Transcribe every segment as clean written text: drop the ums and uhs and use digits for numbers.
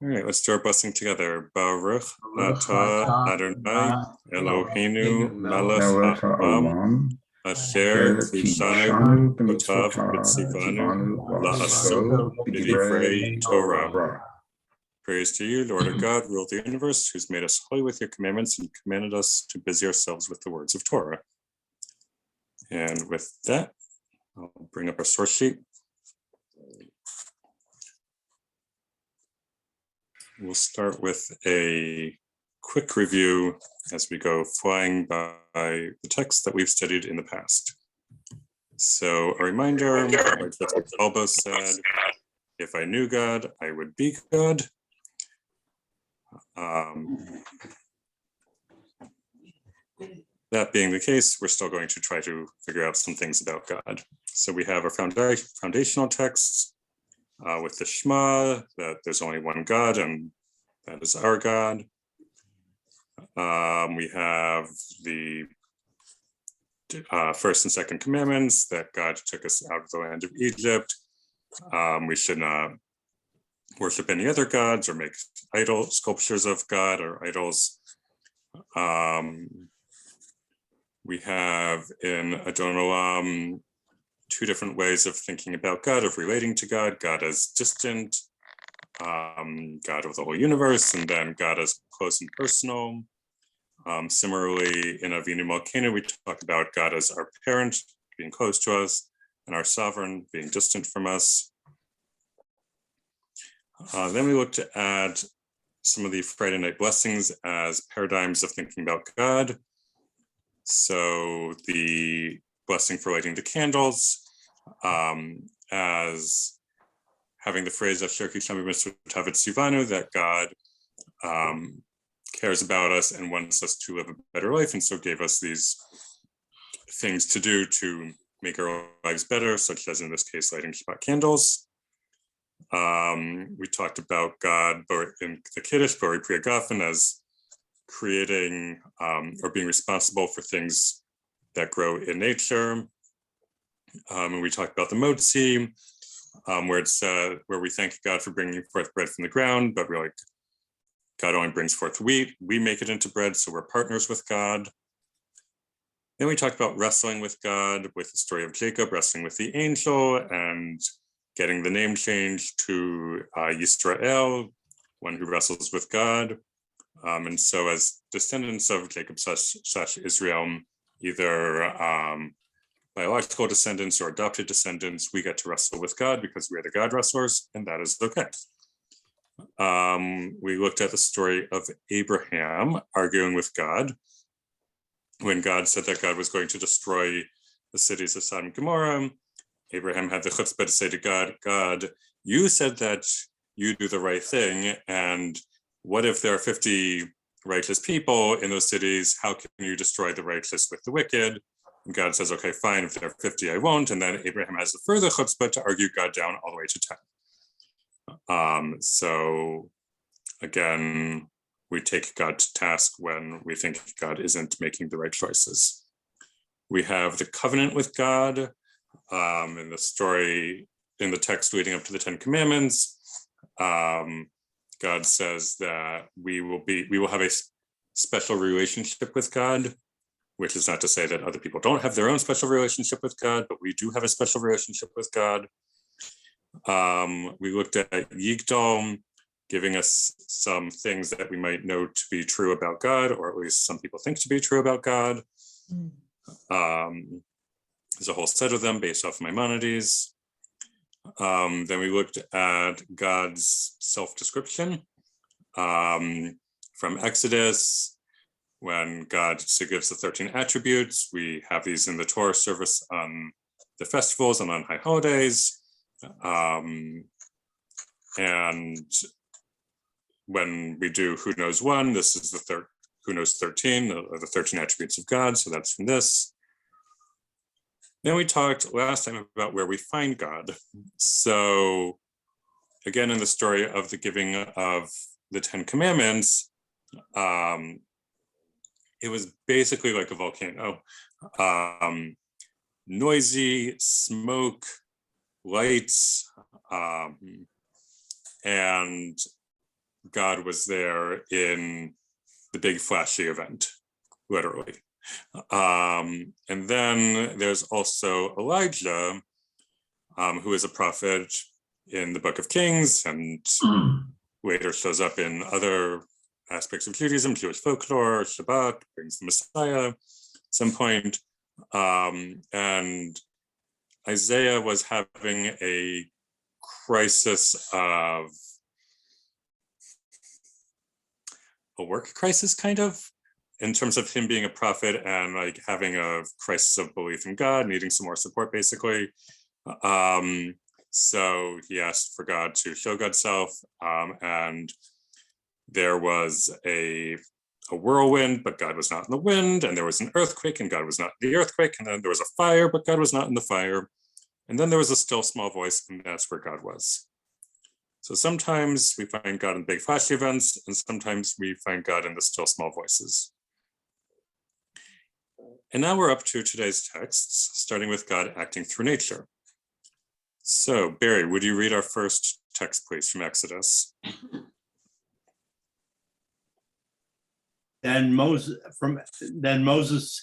All right, let's do our blessing together. Baruch Baruch atah atah Adonai Eloheinu melech melech haolam ha'olam, asher kishanu kishanu b'mitzvotav v'tzivanu la'asot b'divrei Torah. Praise to you, Lord of God, rule of the universe, who's made us holy with your commandments and commanded us to busy ourselves with the words of Torah. And with that, I'll bring up our source sheet. We'll start with a quick review as we go flying by the text that we've studied in the past. So a reminder, like Alba said, if I knew God, I would be God. That being the case, we're still going to try to figure out some things about God. So we have our foundational texts with the Shema, that there's only one God, and that is our God. We have the first and second commandments, that God took us out of the land of Egypt. We should not worship any other gods or make sculptures of God or idols. We have in Adon Olam two different ways of thinking about God, of relating to God, God as distant, God of the whole universe, and then God as close and personal. Similarly, in Avinu Malkeinu, we talk about God as our parent, being close to us, and our sovereign, being distant from us. Then we look to add some of the Friday night blessings as paradigms of thinking about God. So the blessing for lighting the candles, as having the phrase Asher kishanu b'mitzvotav v'tzivanu, that God cares about us and wants us to live a better life, and so gave us these things to do to make our lives better, such as in this case lighting Shabbat candles. We talked about God in the Kiddush, Bori Priya Gafen, as creating or being responsible for things that grow in nature. And we talked about the Motzi, where it's where we thank God for bringing forth bread from the ground, but we're like, God only brings forth wheat. We make it into bread, so we're partners with God. Then we talked about wrestling with God, with the story of Jacob wrestling with the angel and getting the name changed to Yisrael, one who wrestles with God. And so as descendants of Jacob / Israel, either biological descendants or adopted descendants, we get to wrestle with God because we are the God wrestlers, and that is okay. We looked at the story of Abraham arguing with God when God said that God was going to destroy the cities of Sodom and Gomorrah. Abraham had the chutzpah to say to God, God, you said that you do the right thing, and what if there are 50 righteous people in those cities? How can you destroy the righteous with the wicked? And God says, okay, fine, if there are 50, I won't. And then Abraham has the further chutzpah to argue God down all the way to 10. So again, we take God to task when we think God isn't making the right choices. We have the covenant with God in the story, in the text leading up to the 10 Commandments. God says that we will have a special relationship with God, which is not to say that other people don't have their own special relationship with God, but we do have a special relationship with God. We looked at Yigdal, giving us some things that we might know to be true about God, or at least some people think to be true about God. There's a whole set of them based off Maimonides. Then we looked at God's self-description from Exodus, when God gives the 13 attributes. We have these in the Torah service on the festivals and on high holidays. And when we do Who Knows One, this is the Who Knows 13, the 13 attributes of God. So that's from this. Then we talked last time about where we find God. So again, in the story of the giving of the 10 Commandments, it was basically like a volcano. Noisy, smoke, lights, and God was there in the big flashy event, literally. And then there's also Elijah, who is a prophet in the Book of Kings and later shows up in other aspects of Judaism, Jewish folklore, Shabbat, brings the Messiah at some point. And Isaiah was having a crisis of a work crisis, kind of, in terms of him being a prophet and like having a crisis of belief in God, needing some more support, basically. So he asked for God to show God's self, and there was a whirlwind, but God was not in the wind, and there was an earthquake, and God was not in the earthquake, and then there was a fire, but God was not in the fire, and then there was a still small voice, and that's where God was. So sometimes we find God in big flashy events, and sometimes we find God in the still small voices. And now we're up to today's texts, starting with God acting through nature. So Barry, would you read our first text, please, from Exodus? Then Moses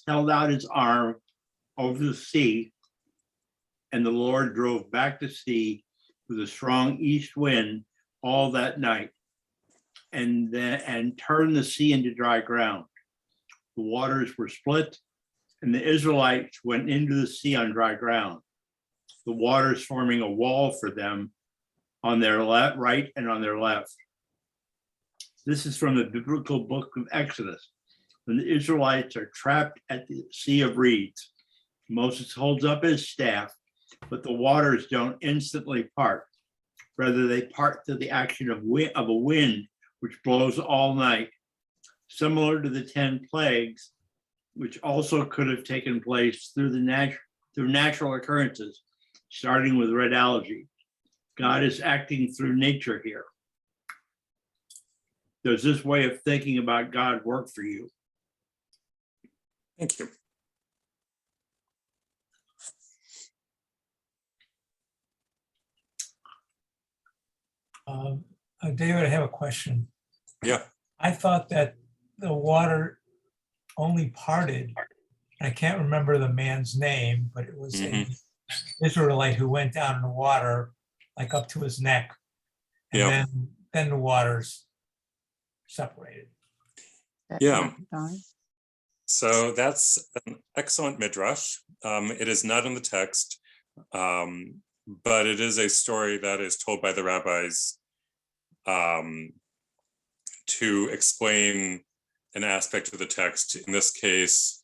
held out his arm over the sea, and the Lord drove back the sea with a strong east wind all that night, and turned the sea into dry ground. The waters were split, and the Israelites went into the sea on dry ground, the waters forming a wall for them on their right and on their left. This is from the biblical book of Exodus, when the Israelites are trapped at the Sea of Reeds. Moses holds up his staff, but the waters don't instantly part. Rather, they part through the action of a wind which blows all night, similar to the 10 plagues, which also could have taken place through natural occurrences, starting with red algae. God is acting through nature here. Does this way of thinking about God work for you? Thank you. David, I have a question. Yeah. I thought that the water only parted, I can't remember the man's name, but it was an Israelite who went down in the water, like up to his neck. And then the waters separated. Yeah. So that's an excellent midrash. It is not in the text, but it is a story that is told by the rabbis to explain an aspect of the text. In this case,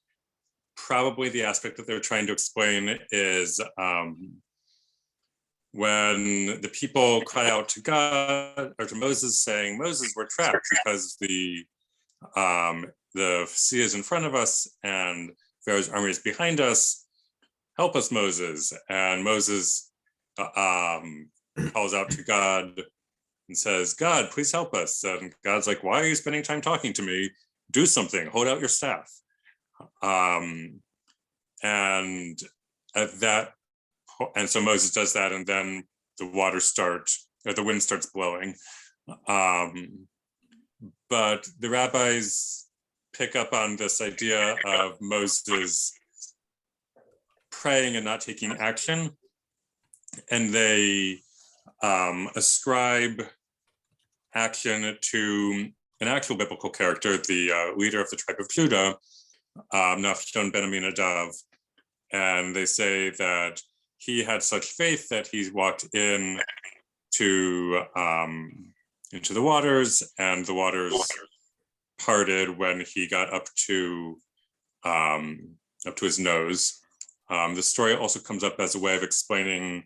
probably the aspect that they're trying to explain is when the people cry out to God or to Moses saying, Moses, we're trapped because the sea is in front of us and Pharaoh's army is behind us. Help us, Moses. And Moses calls out to God and says, God, please help us. And God's like, why are you spending time talking to me? Do something, hold out your staff. And at that, and so Moses does that, and then the wind starts blowing. But the rabbis pick up on this idea of Moses praying and not taking action, and they ascribe action to an actual biblical character, the leader of the tribe of Judah, Nachshon ben Aminadav, and they say that he had such faith that he walked into the waters, and the waters parted when he got up to his nose. The story also comes up as a way of explaining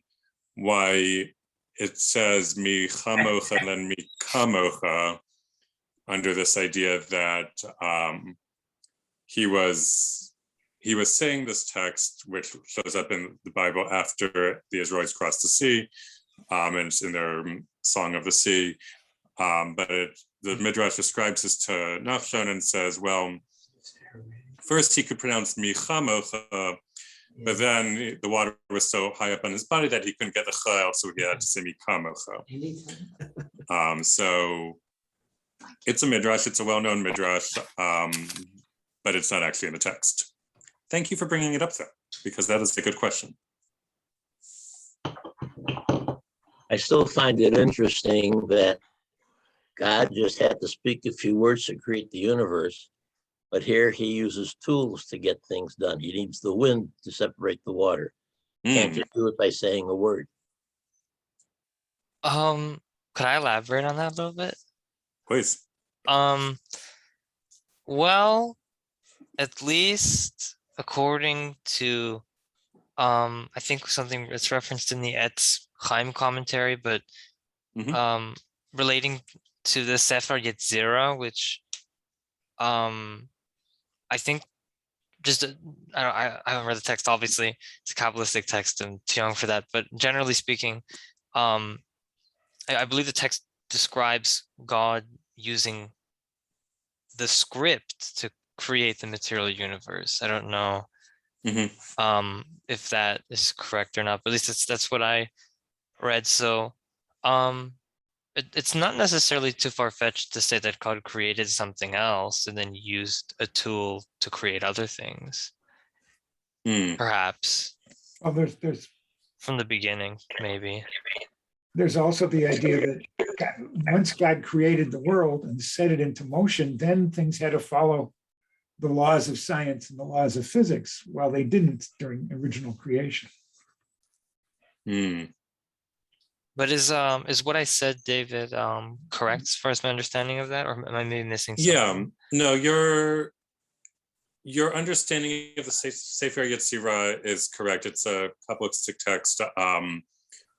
why it says mi chamocha and then mi kamocha, under this idea that he was saying this text, which shows up in the Bible after the Israelites crossed the sea, and it's in their Song of the Sea. But the Midrash describes this to Nachshon and says, well, first he could pronounce mi chamocha, but then the water was so high up on his body that he couldn't get the cha out, so he had to say mi kamocha. So It's a midrash. It's a well-known midrash, but it's not actually in the text. Thank you for bringing it up, though, because that is a good question. I still find it interesting that God just had to speak a few words to create the universe, but here he uses tools to get things done. He needs the wind to separate the water. Can't just do it by saying a word. Could I elaborate on that a little bit? Please. Well, at least according to I think something that's referenced in the Etz Chaim commentary, but relating to the Sefer Yetzirah, which I think just I haven't read the text, obviously it's a Kabbalistic text, I'm too young for that, but generally speaking, I believe the text describes God using the script to create the material universe. I don't know if that is correct or not, but at least that's what I read. So it's not necessarily too far-fetched to say that God created something else and then used a tool to create other things. Perhaps. Well, there's from the beginning, maybe. There's also the idea that once God created the world and set it into motion, then things had to follow the laws of science and the laws of physics, while they didn't during original creation. But is what I said, David, correct as far as my understanding of that, or am I maybe missing something? Yeah, no, your understanding of the Sefer Yetzirah is correct. It's a Kabbalistic text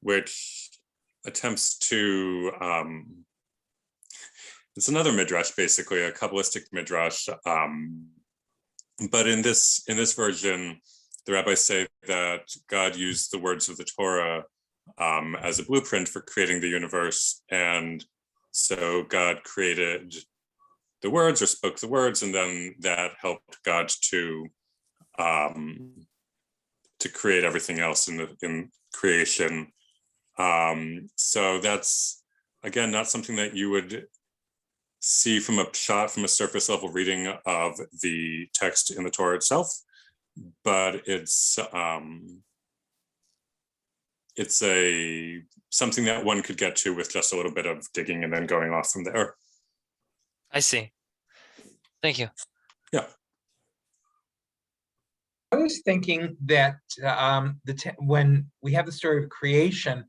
which attempts to it's another midrash, basically a Kabbalistic midrash, but in this version the rabbis say that God used the words of the Torah as a blueprint for creating the universe, and so God created the words or spoke the words, and then that helped God to create everything else in creation. So that's, again, not something that you would see from a surface level reading of the text in the Torah itself, but it's something that one could get to with just a little bit of digging and then going off from there. I see. Thank you. Yeah. I was thinking that when we have the story of creation,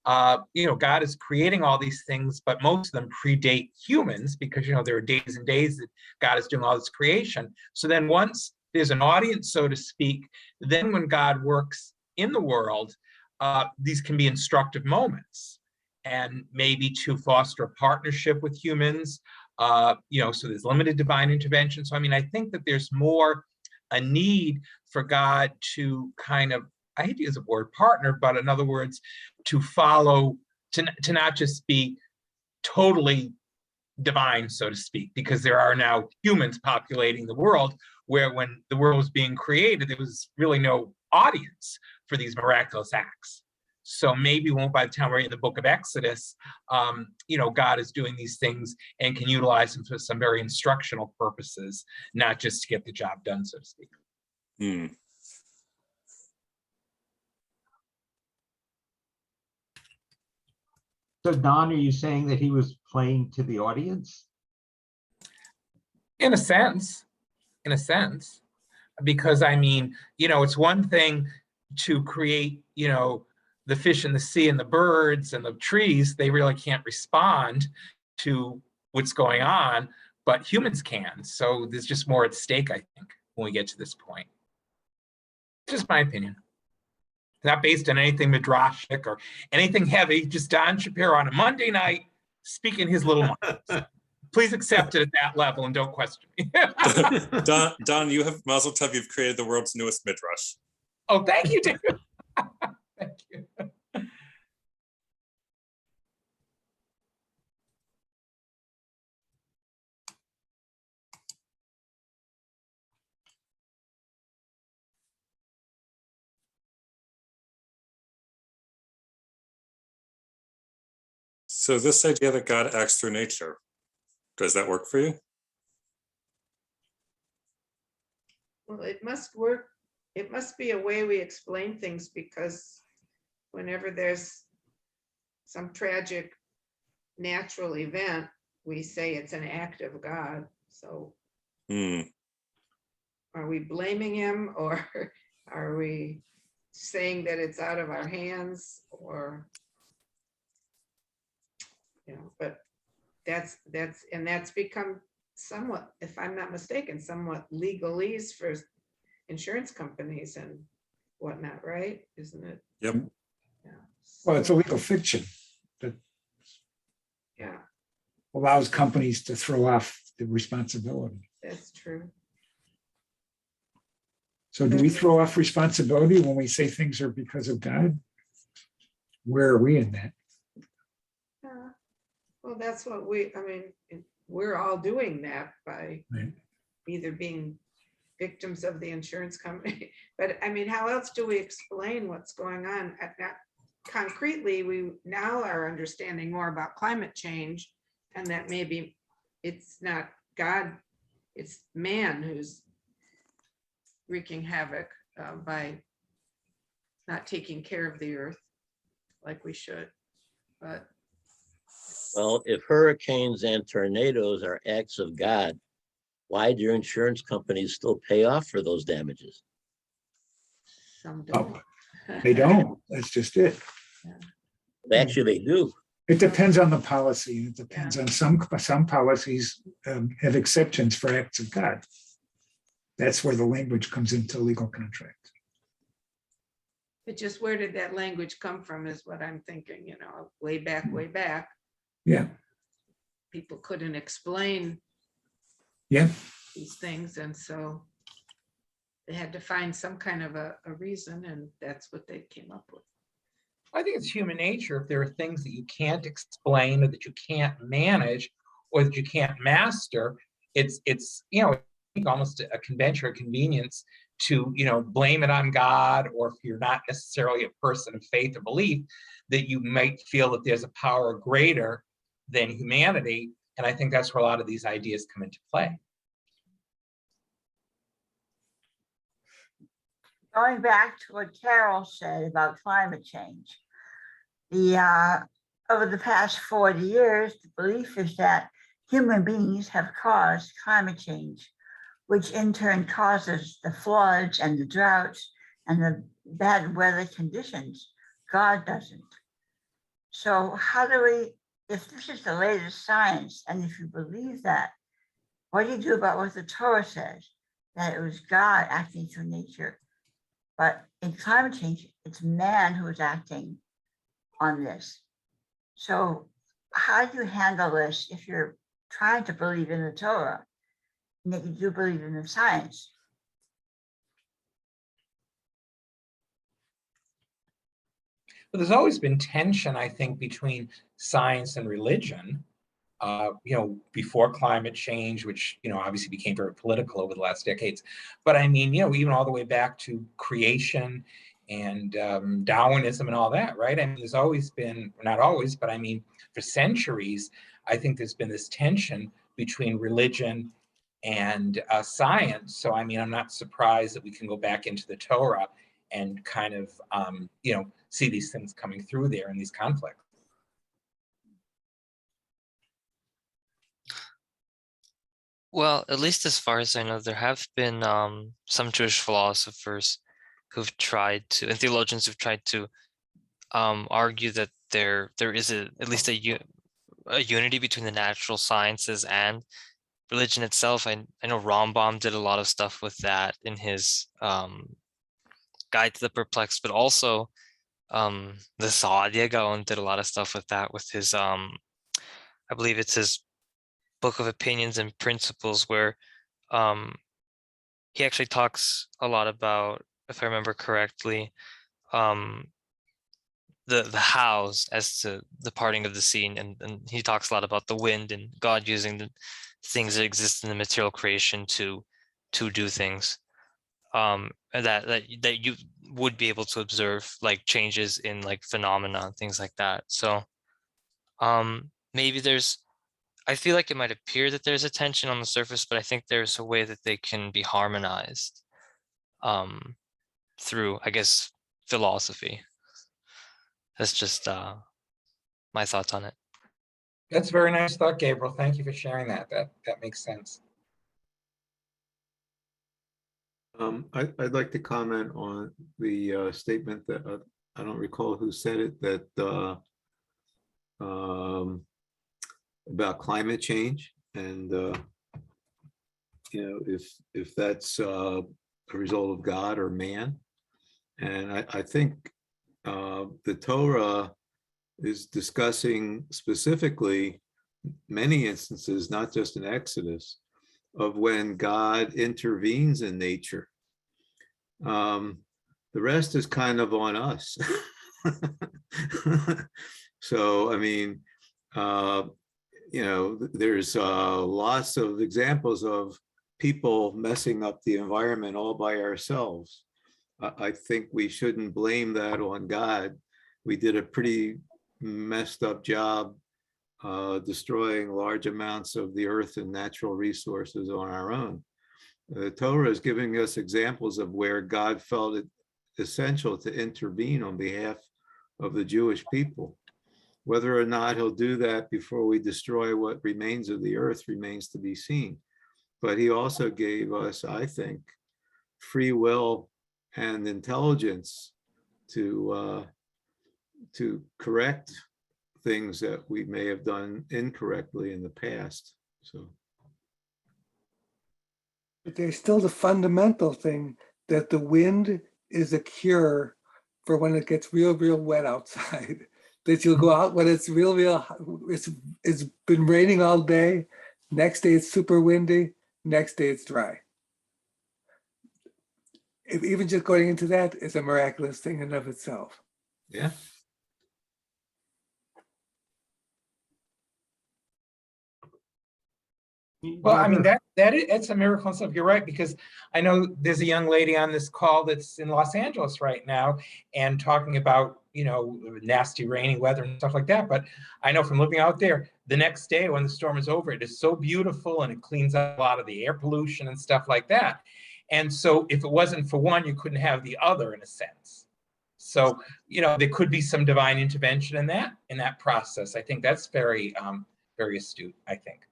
God is creating all these things, but most of them predate humans because, there are days and days that God is doing all this creation. So then once there's an audience, so to speak, then when God works in the world, these can be instructive moments, and maybe to foster a partnership with humans, so there's limited divine intervention. So, I think that there's more a need for God to kind of, I hate to use the word partner, but in other words, to follow, to not just be totally divine, so to speak, because there are now humans populating the world, where when the world was being created, there was really no audience for these miraculous acts. So maybe by the time we're in the book of Exodus, God is doing these things and can utilize them for some very instructional purposes, not just to get the job done, so to speak. So Don, are you saying that he was playing to the audience? In a sense, because it's one thing to create, the fish in the sea and the birds and the trees. They really can't respond to what's going on, but humans can. So there's just more at stake, I think, when we get to this point. Just my opinion. Not based on anything midrashic or anything heavy, just Don Shapiro on a Monday night speaking his little mind. Please accept it at that level and don't question me. Don, you have Mazel Tov, you've created the world's newest midrash. Oh, thank you, David. Thank you. So this idea that God acts through nature, Does that work for you? Well, it must work. It must be a way we explain things, because whenever there's some tragic natural event, we say it's an act of God. So Hmm. are we blaming him, or are we saying that it's out of our hands, or, but that's become somewhat, if I'm not mistaken, somewhat legalese for insurance companies and whatnot, right? Isn't it? Yep. Yeah. Well, it's a So, legal fiction that yeah, allows companies to throw off the responsibility. that's true. So do we throw off responsibility when we say things are because of God? Where are we in that? Well, that's what we're all doing that by Right. either being victims of the insurance company. But I mean, how else do we explain what's going on? Concretely, we now are understanding more about climate change, and that maybe it's not God, it's man who's wreaking havoc by not taking care of the earth like we should. But Well, if hurricanes and tornadoes are acts of God, why do insurance companies still pay off for those damages? some don't. They don't. That's just it. Actually, they do. It depends on the policy. It depends on some policies have exceptions for acts of God. That's where the language comes into legal contract. But just where did that language come from is what I'm thinking, way back. Yeah. People couldn't explain Yeah. these things, and so they had to find some kind of a reason, and that's what they came up with. I think it's human nature. If there are things that you can't explain, or that you can't manage, or that you can't master, it's almost a convention or convenience to blame it on God, or if you're not necessarily a person of faith or belief, that you might feel that there's a power greater than humanity. And I think that's where a lot of these ideas come into play. Going back to what Carol said about climate change, over the past 40 years, the belief is that human beings have caused climate change, which in turn causes the floods and the droughts and the bad weather conditions. God doesn't. So how do we, if this is the latest science, and if you believe that, what do you do about what the Torah says, that it was God acting through nature? But in climate change, it's man who is acting on this. So how do you handle this if you're trying to believe in the Torah and that you do believe in the science? But there's always been tension, I think, between science and religion. Before climate change, which obviously became very political over the last decades. But I mean, even all the way back to creation and Darwinism and all that, right? I mean, there's always been, not always, but I mean, for centuries, I think there's been this tension between religion and science. So I mean, I'm not surprised that we can go back into the Torah and kind of see these things coming through there and these conflicts. Well, at least as far as I know, there have been some Jewish philosophers who've tried to, and theologians who've tried to argue that there is at least a unity between the natural sciences and religion itself. I know Rambam did a lot of stuff with that in his Guide to the Perplexed, but also the Saadia Gaon did a lot of stuff with that, with his I believe it's his Book of Opinions and Principles, where he actually talks a lot about, if I remember correctly, the hows as to the parting of the sea, and he talks a lot about the wind and God using the things that exist in the material creation to do things, and that you would be able to observe like changes in like phenomena and things like that. So maybe there's, I feel like it might appear that there's a tension on the surface, but I think there's a way that they can be harmonized through, I guess, philosophy. That's just my thoughts on it. That's a very nice thought, Gabriel. Thank you for sharing that. That makes sense. I'd like to comment on the statement that I don't recall who said it, that about climate change, and if that's a result of God or man. And I think the Torah is discussing specifically many instances, not just in Exodus, of when God intervenes in nature. The rest is kind of on us. So, I mean, there's lots of examples of people messing up the environment all by ourselves. I think we shouldn't blame that on God. We did a pretty messed up job destroying large amounts of the earth and natural resources on our own. The Torah is giving us examples of where God felt it essential to intervene on behalf of the Jewish people. Whether or not he'll do that before we destroy what remains of the earth remains to be seen. But he also gave us, I think, free will and intelligence to correct things that we may have done incorrectly in the past. So, but there's still the fundamental thing that the wind is a cure for when it gets real wet outside. That you'll go out when it's it's been raining all day. Next day it's super windy. Next day it's dry. Even just going into that is a miraculous thing in and of itself. yeah. Well, I mean, it's a miracle and stuff. You're right, because I know there's a young lady on this call that's in Los Angeles right now and talking about, nasty rainy weather and stuff like that. But I know from living out there, the next day when the storm is over, it is so beautiful and it cleans up a lot of the air pollution and stuff like that. And so if it wasn't for one, you couldn't have the other, in a sense. So, there could be some divine intervention in that process. I think that's very, very astute, I think.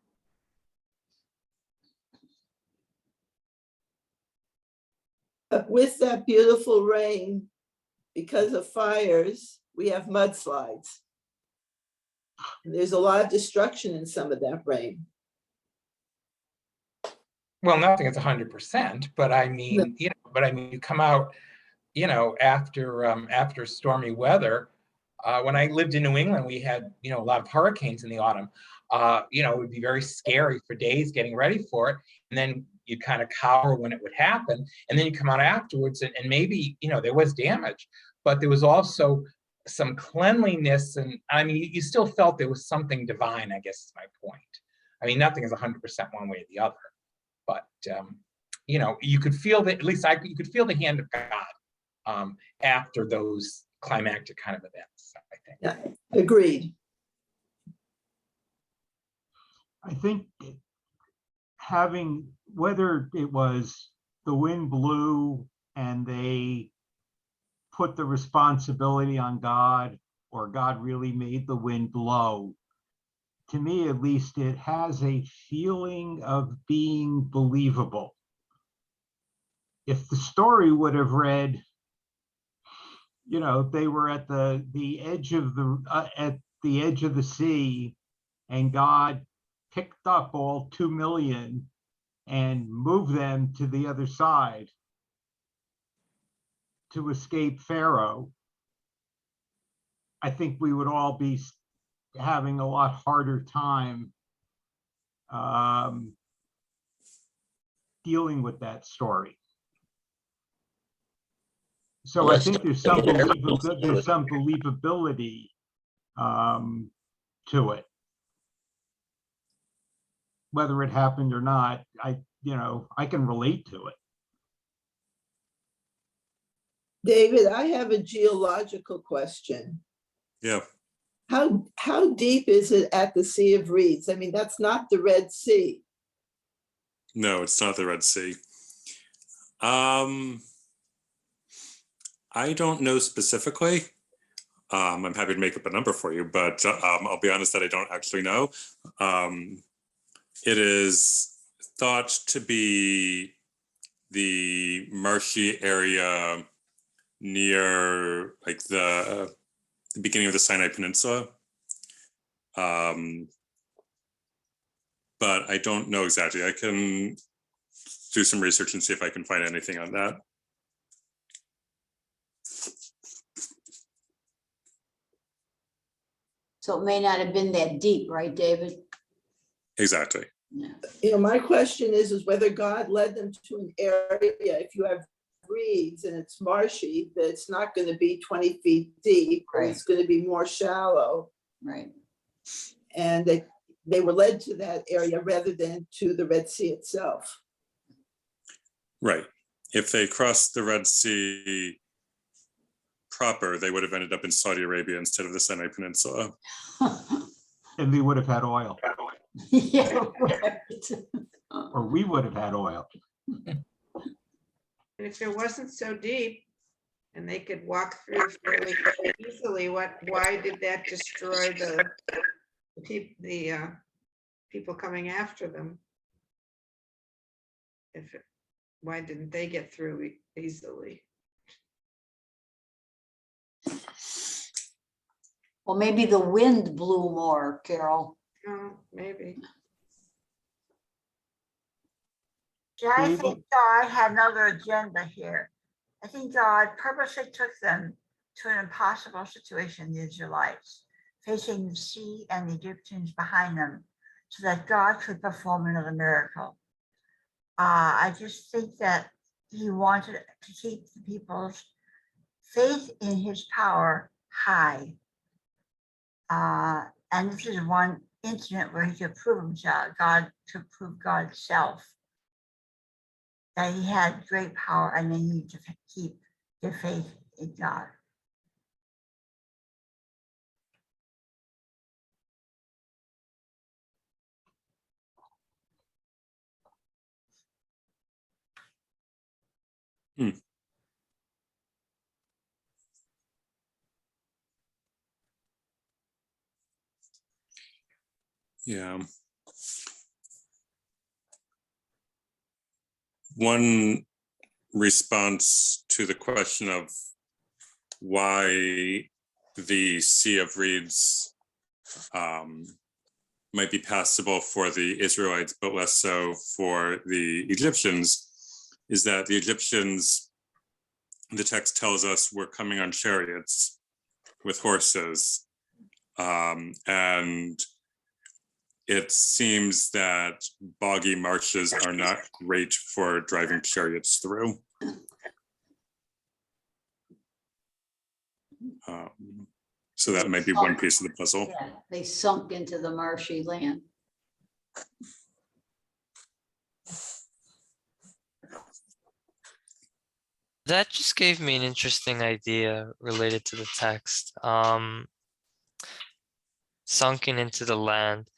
But with that beautiful rain, because of fires, we have mudslides. And there's a lot of destruction in some of that rain. Well, nothing is 100%, but I mean, you come out, after stormy weather. When I lived in New England, we had, a lot of hurricanes in the autumn. It would be very scary for days getting ready for it. And then you kind of cower when it would happen. And then you come out afterwards and maybe, there was damage, but there was also some cleanliness. And I mean, you still felt there was something divine, I guess is my point. I mean, nothing is 100% one way or the other, but, you could feel that, at least you could feel the hand of God after those climactic kind of events, I think. Yeah, agreed. I think whether it was the wind blew and they put the responsibility on God, or God really made the wind blow, to me at least, it has a feeling of being believable. If the story would have read, they were at the edge of the sea, and God picked up all 2 million and moved them to the other side to escape Pharaoh, I think we would all be having a lot harder time dealing with that story. So I think there's some believability to it. Whether it happened or not, I can relate to it. David, I have a geological question. Yeah. How deep is it at the Sea of Reeds? I mean, that's not the Red Sea. No, it's not the Red Sea. I don't know specifically. I'm happy to make up a number for you, but I'll be honest that I don't actually know. It is thought to be the marshy area near like the beginning of the Sinai Peninsula. But I don't know exactly. I can do some research and see if I can find anything on that. So it may not have been that deep, right, David? Exactly. You know, my question is whether God led them to an area, if you have reeds and it's marshy, that it's not going to be 20 feet deep, or Right. it's going to be more shallow. Right. And they were led to that area rather than to the Red Sea itself. Right. If they crossed the Red Sea proper, they would have ended up in Saudi Arabia instead of the Sinai Peninsula. And we would have had oil, Yeah, right. or we would have had oil. And if it wasn't so deep and they could walk through fairly easily, why did that destroy the people coming after them? Why didn't they get through easily? Well, maybe the wind blew more, Carol. Oh, maybe. Yeah, I think God had another agenda here. I think God purposely took them to an impossible situation, the Israelites, facing the sea and the Egyptians behind them, so that God could perform another miracle. I just think that he wanted to keep the people's faith in his power high. And this is one incident where he could prove himself, God to prove God's self, that he had great power and they need to keep their faith in God. Yeah. One response to the question of why the Sea of Reeds might be passable for the Israelites, but less so for the Egyptians, is that the Egyptians, the text tells us, were coming on chariots with horses. And it seems that boggy marshes are not great for driving chariots through. So that might be one piece of the puzzle. Yeah, they sunk into the marshy land. That just gave me an interesting idea related to the text. Sunken into the land.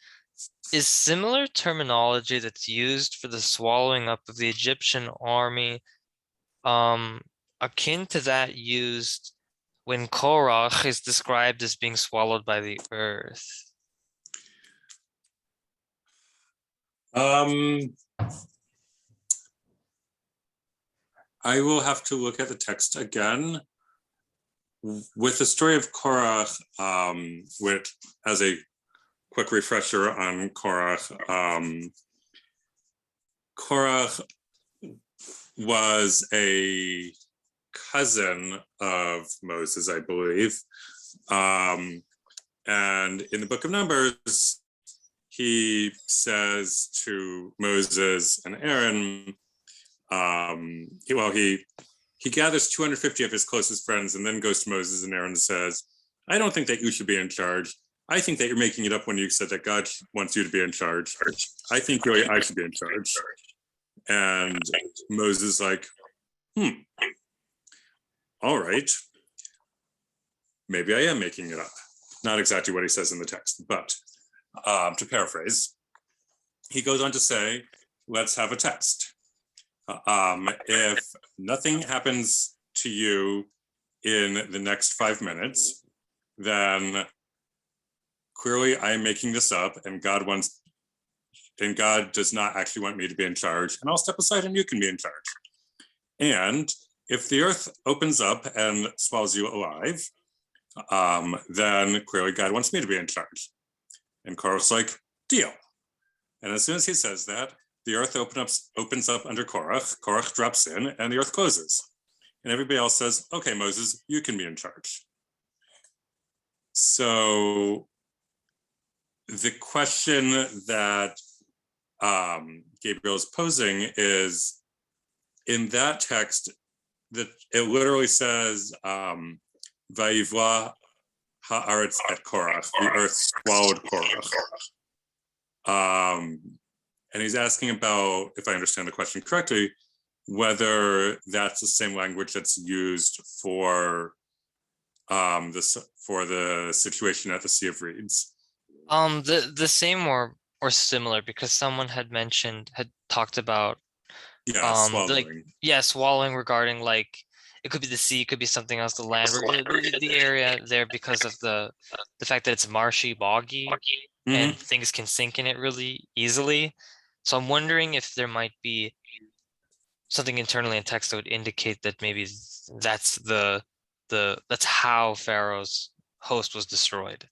Is similar terminology that's used for the swallowing up of the Egyptian army akin to that used when Korach is described as being swallowed by the earth? I will have to look at the text again. With the story of Korach, which, as a quick refresher on Korach, Korach was a cousin of Moses, I believe. And in the book of Numbers, he says to Moses and Aaron, he gathers 250 of his closest friends and then goes to Moses and Aaron and says, I don't think that you should be in charge. I think that you're making it up when you said that God wants you to be in charge. I think really I should be in charge. And Moses is like, all right, maybe I am making it up. not exactly what he says in the text, but to paraphrase, he goes on to say, let's have a test. If nothing happens to you in the next 5 minutes, then clearly I'm making this up, and God does not actually want me to be in charge, and I'll step aside and you can be in charge. And if the earth opens up and swallows you alive, then clearly God wants me to be in charge. And Korach's like, deal. And as soon as he says that, the earth opens up under Korach, Korach drops in, and the earth closes. And everybody else says, okay, Moses, you can be in charge. So the question that Gabriel is posing is, in that text, that it literally says, Vayivla haaretz et Korach, the earth swallowed Korach. And he's asking about, if I understand the question correctly, whether that's the same language that's used for the situation at the Sea of Reeds. The same or similar, because someone had talked about swallowing. Swallowing regarding like it could be the sea, it could be something else, the land, the area there, because of the fact that it's marshy, boggy, and things can sink in it really easily. So I'm wondering if there might be something internally in text that would indicate that maybe that's that's how Pharaoh's host was destroyed.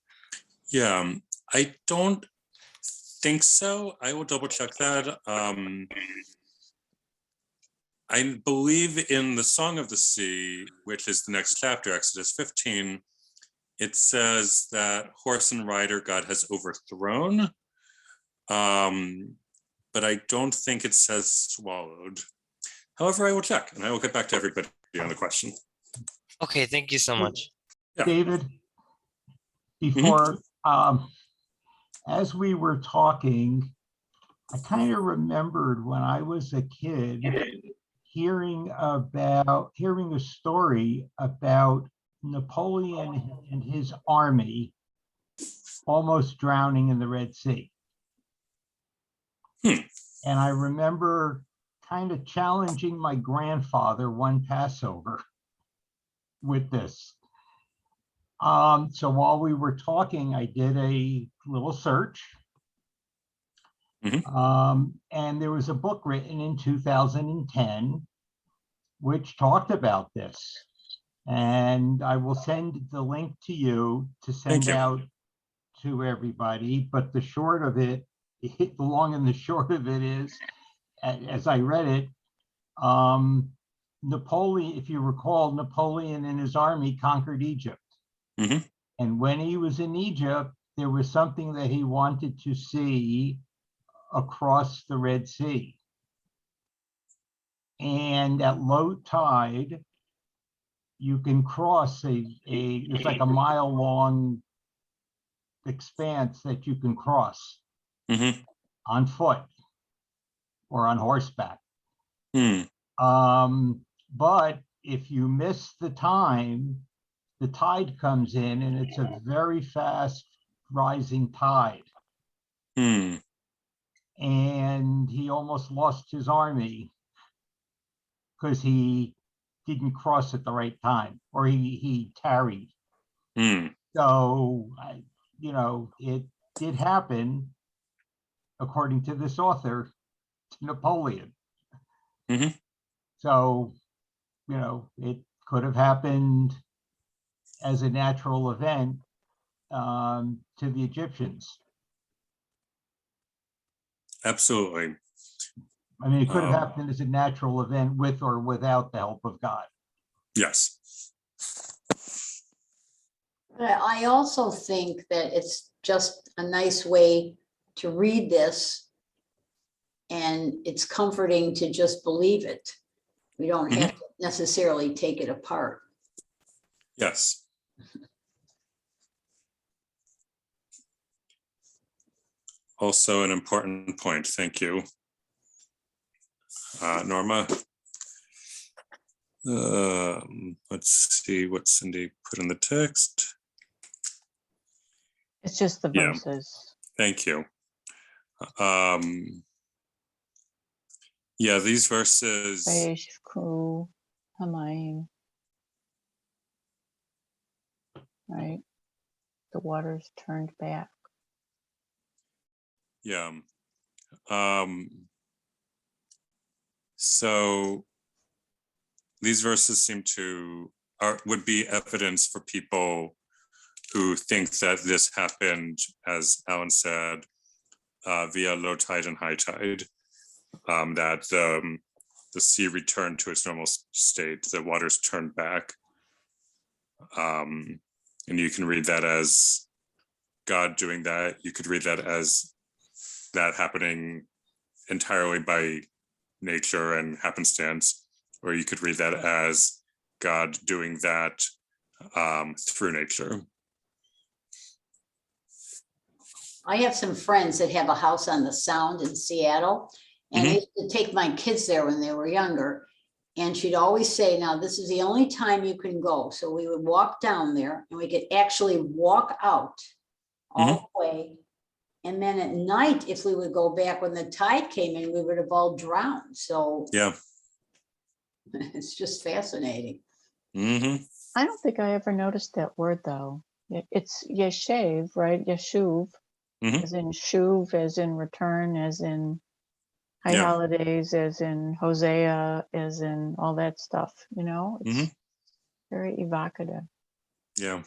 Yeah, I don't think so. I will double check that. I believe in the Song of the Sea, which is the next chapter, Exodus 15, it says that horse and rider God has overthrown, but I don't think it says swallowed. However, I will check, and I will get back to everybody on the question. Okay, thank you so much. Yeah. David, before, as we were talking, I kind of remembered when I was a kid hearing a story about Napoleon and his army almost drowning in the Red Sea. And I remember kind of challenging my grandfather one Passover with this. So while we were talking, I did a little search. And there was a book written in 2010 which talked about this. And I will send the link to you to send out to everybody. But the short of it, the long and the short of it is, as I read it, Napoleon, if you recall, Napoleon and his army conquered Egypt. And when he was in Egypt, there was something that he wanted to see across the Red Sea. And at low tide, you can cross it's like a mile-long expanse that you can cross on foot or on horseback. But if you miss the time, the tide comes in, and it's a very fast rising tide. And he almost lost his army because he didn't cross at the right time, or he tarried. So, it did happen, according to this author, to Napoleon. So, it could have happened as a natural event to the Egyptians. Absolutely. I mean, it could have happened as a natural event with or without the help of God. Yes. But I also think that it's just a nice way to read this, and it's comforting to just believe it. We don't have to necessarily take it apart. Yes. Also an important point. Thank you, Norma. Let's see what Cindy put in the text. It's just the Yeah. verses. Thank you. Yeah, these verses, Vayishku hamayim. Right? The waters turned back. yeah. So these verses seem to would be evidence for people who think that this happened, as Alan said, via low tide and high tide, that the sea returned to its normal state, the waters turned back. And you can read that as God doing that. You could read that as that happening entirely by nature and happenstance, or you could read that as God doing that through nature. I have some friends that have a house on the Sound in Seattle, and I used to take my kids there when they were younger. And she'd always say, now this is the only time you can go. So we would walk down there and we could actually walk out all the way. And then at night, if we would go back when the tide came in, we would have all drowned. So yeah, it's just fascinating. I don't think I ever noticed that word though. It's yeshev, right? Yeshuv, as in shuv, as in return, as in high holidays, as in Hosea, as in all that stuff, you know? It's very evocative. Yeah.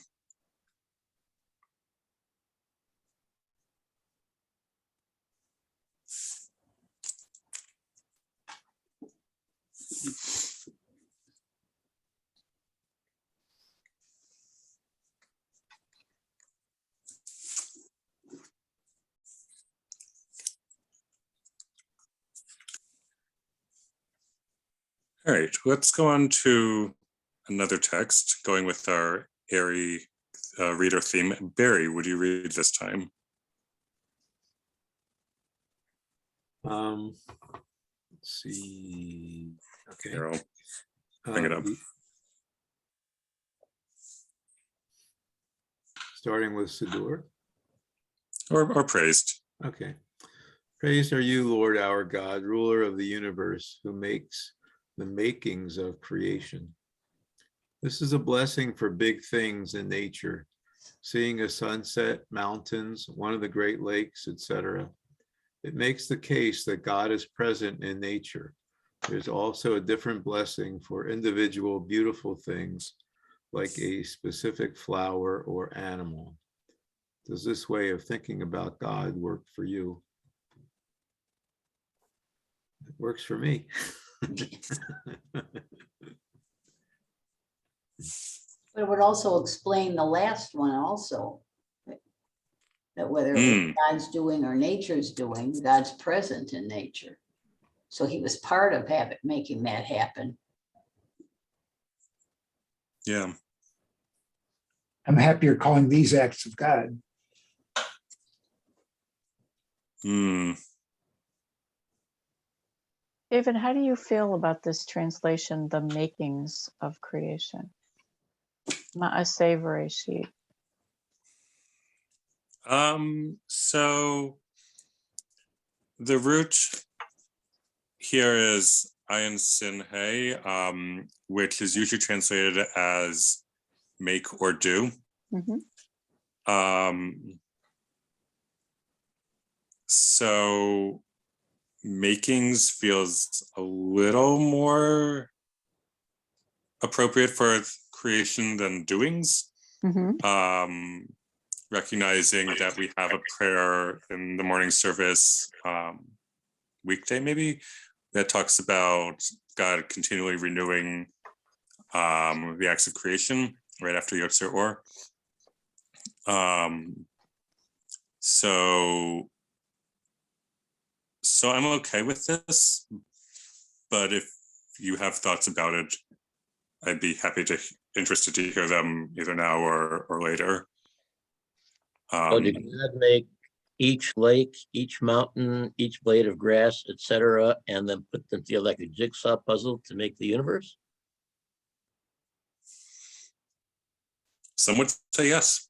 All right, let's go on to another text, going with our airy reader theme. Barry, would you read this time? Let's see. Okay. Here, I'll bring it up. Starting with Siddur. Or praised. Okay. Praised are you, Lord our God, ruler of the universe, who makes the makings of creation. This is a blessing for big things in nature, seeing a sunset, mountains, one of the Great Lakes, etc. It makes the case that God is present in nature. There's also a different blessing for individual beautiful things, like a specific flower or animal. Does this way of thinking about God work for you? It works for me. But it would also explain the last one also. That whether it was God's doing or nature's doing, God's present in nature. So he was part of making that happen. Yeah. I'm happier calling these acts of God. David, how do you feel about this translation, the makings of creation? Ma'aseh Bereshit. So the root here is ayin sin hey, which is usually translated as make or do. So makings feels a little more appropriate for creation than doings. Recognizing that we have a prayer in the morning service, weekday maybe, that talks about God continually renewing the acts of creation right after Yotzer Or. So I'm okay with this, but if you have thoughts about it, I'd be interested to hear them either now or later. So did God make each lake, each mountain, each blade of grass, etc., and then put them together like a jigsaw puzzle to make the universe? Some would say yes.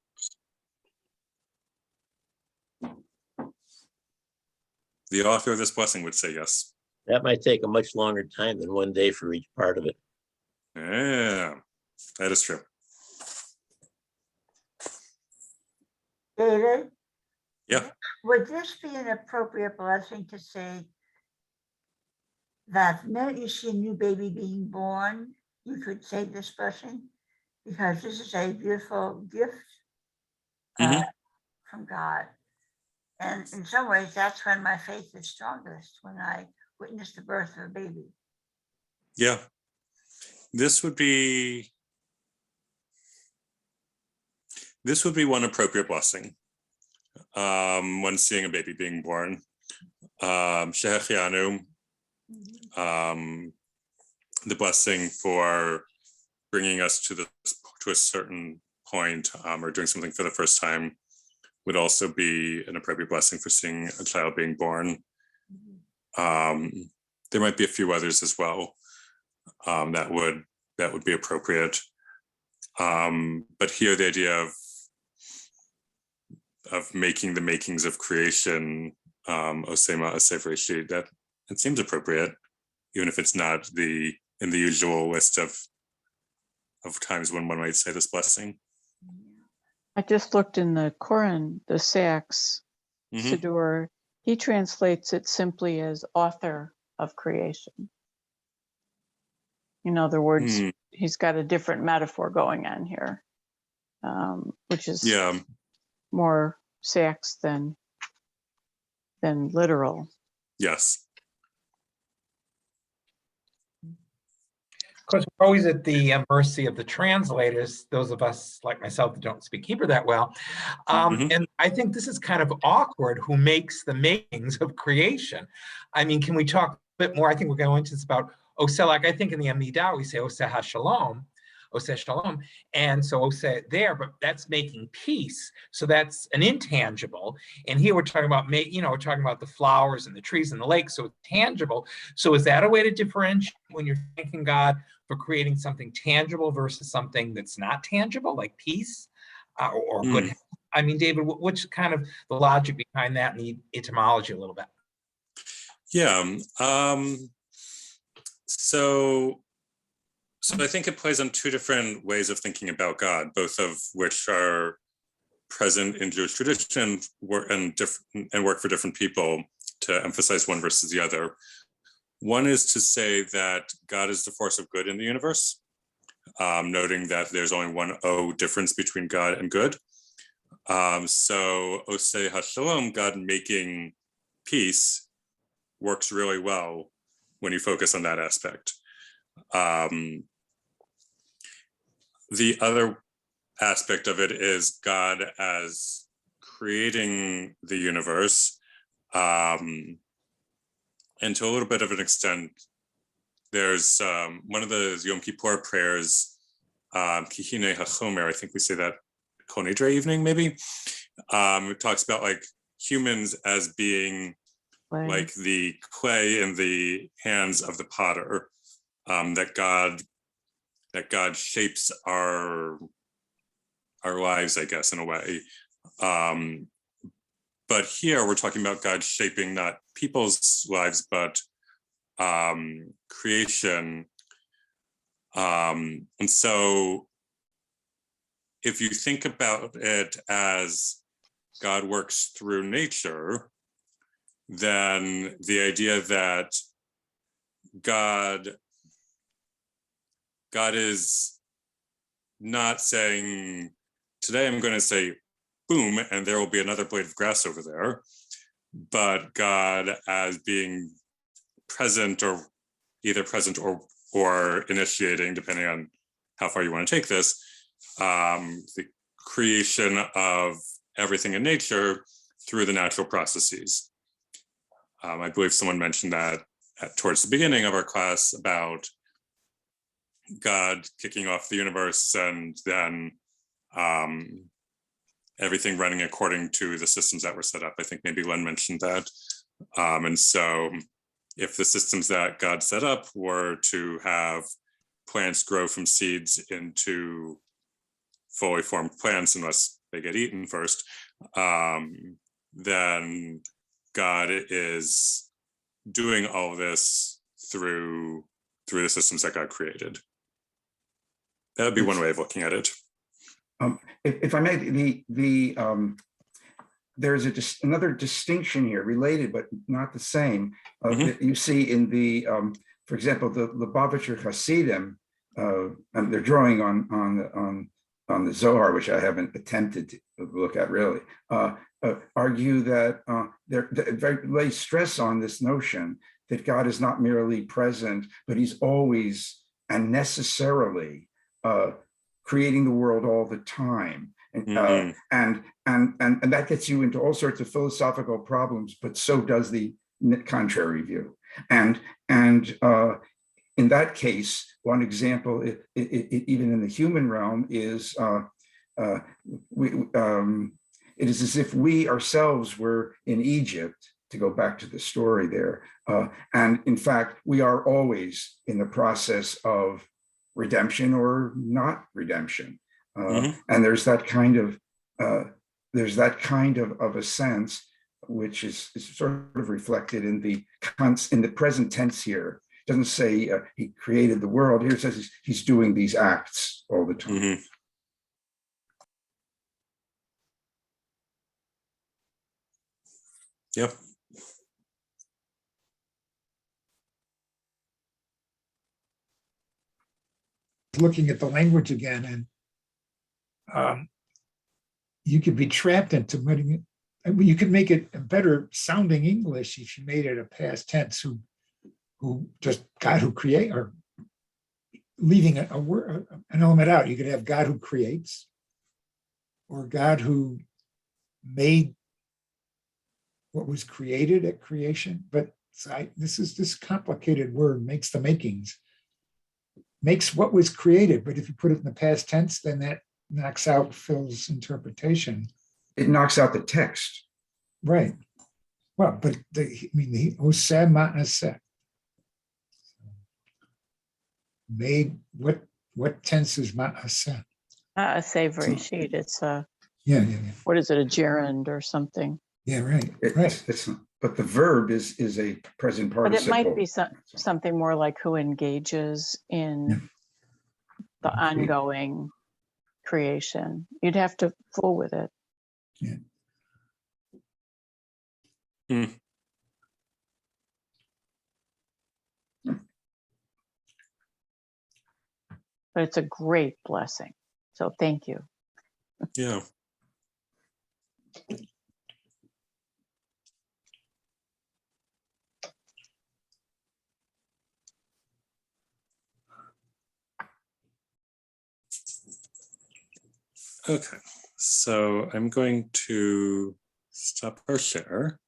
The author of this blessing would say yes. That might take a much longer time than 1 day for each part of it. Yeah, that is true. David, Yeah. would this be an appropriate blessing to say that the minute you see a new baby being born, you could say this blessing? Because this is a beautiful gift from God. And in some ways, that's when my faith is strongest, when I witness the birth of a baby. Yeah. This would be one appropriate blessing. When seeing a baby being born. Shehechianu, the blessing for bringing us to a certain point, or doing something for the first time, would also be an appropriate blessing for seeing a child being born. There might be a few others as well that would be appropriate. But here the idea of making the makings of creation, Osema Asevreshi, that it seems appropriate, even if it's not in the usual list of times when one might say this blessing. I just looked in the Koran, the Sachs Siddur. He translates it simply as author of creation. In other words, he's got a different metaphor going on here, which is more Sachs than literal. Yes. Of course, we're always at the mercy of the translators, those of us like myself that don't speak Hebrew that well. And I think this is kind of awkward, who makes the makings of creation. I mean, can we talk a bit more? I think we're going into this about Oseh, like I think in the Amidah, we say Oseh HaShalom, Oseh Shalom. And so Oseh there, but that's making peace. So that's an intangible. And here we're talking about, we're talking about the flowers and the trees and the lake. So it's tangible. So is that a way to differentiate when you're thanking God for creating something tangible versus something that's not tangible, like peace or good health? I mean, David, what's kind of the logic behind that and the etymology a little bit? Yeah. So I think it plays on two different ways of thinking about God, both of which are present in Jewish tradition and work for different people to emphasize one versus the other. One is to say that God is the force of good in the universe, noting that there's only one O difference between God and good. So Oseh HaShalom, God making peace, works really well when you focus on that aspect. The other aspect of it is God as creating the universe, and to a little bit of an extent, there's one of the Yom Kippur prayers, Kihine HaChomer, I think we say that Kol Nidre evening, maybe. It talks about like humans as being like the clay in the hands of the potter, that God shapes our lives, I guess, in a way. But here we're talking about God shaping not people's lives, but creation. And so if you think about it as God works through nature, then the idea that God is not saying, today I'm going to say boom, and there will be another blade of grass over there, but God as being present, or either present or initiating, depending on how far you want to take this, the creation of everything in nature through the natural processes. I believe someone mentioned that towards the beginning of our class about God kicking off the universe and then everything running according to the systems that were set up. I think maybe Len mentioned that. And so if the systems that God set up were to have plants grow from seeds into fully formed plants, unless they get eaten first, then God is doing all this through the systems that God created. That would be one way of looking at it. If I may, there's another distinction here, related but not the same. That you see in the, for example, the Lubavitcher Hasidim, and they're drawing on the Zohar, which I haven't attempted to look at really, argue that they lay stress on this notion that God is not merely present, but he's always and necessarily creating the world all the time. And that gets you into all sorts of philosophical problems, but so does the contrary view. And in that case, one example, even in the human realm, is it is as if we ourselves were in Egypt, to go back to the story there. And in fact, we are always in the process of redemption or not redemption. And there's that kind of a sense, which is sort of reflected in the present tense here. It doesn't say he created the world. Here it says he's doing these acts all the time. Yep. Looking at the language again, and you could be trapped into putting it. I mean, you could make it a better sounding English if you made it a past tense, who just God who create, or leaving a word, an element out. You could have God who creates, or God who made what was created at creation. But this complicated word makes the makings. Makes what was created, but if you put it in the past tense, then that knocks out Phil's interpretation. It knocks out the text. Right. Well, but the oseh ma'aseh. Made what tense is ma'aseh? A savory sheet. It's a yeah. What is it? A gerund or something? Yeah, right. It's but the verb is a present participle. But it might be something more like who engages in the ongoing creation. You'd have to fool with it. Yeah. But it's a great blessing. So thank you. Yeah. Okay, so I'm going to stop our share.